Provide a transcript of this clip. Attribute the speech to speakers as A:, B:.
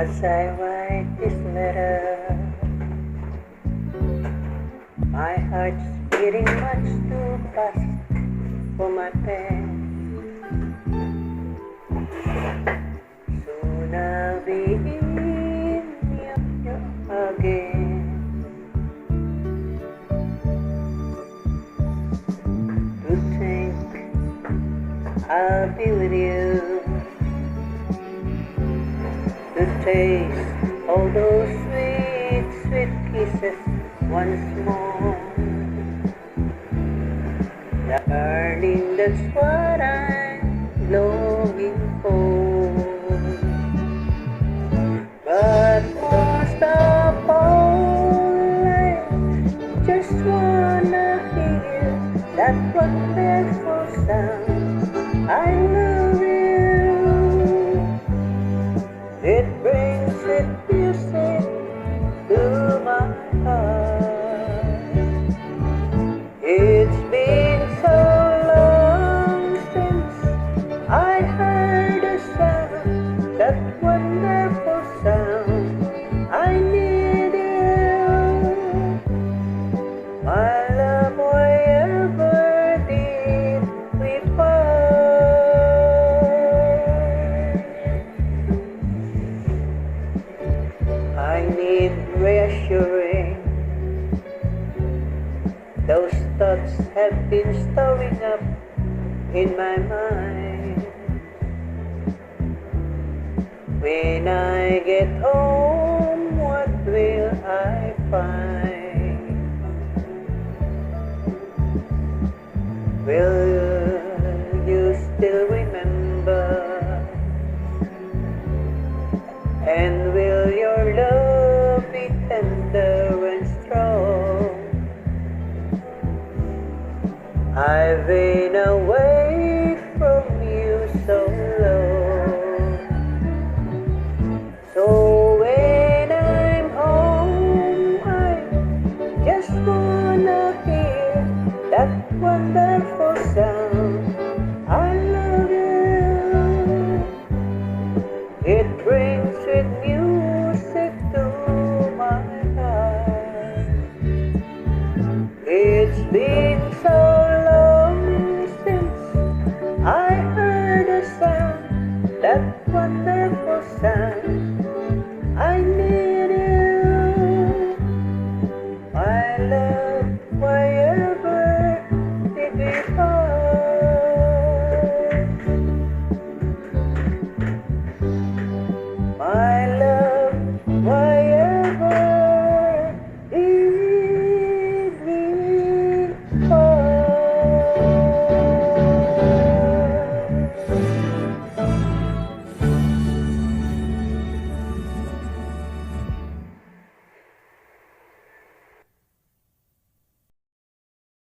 A: As I write this letter, my heart's beating much too fast for my pen. Soon I'll be in you again. To think I'll be with you, to taste all those sweet, sweet kisses once more. The yearning, that's what I'm longing for. But most of all, I just wanna hear that wonderful sound. I love you. It brings sweet music to my heart. It's been so long since I heard a sound, that wonderful sound. I need you, my love, wherever did we part. I need reassuring. Those thoughts have been storing up in my mind. When I get home, what will I find? Will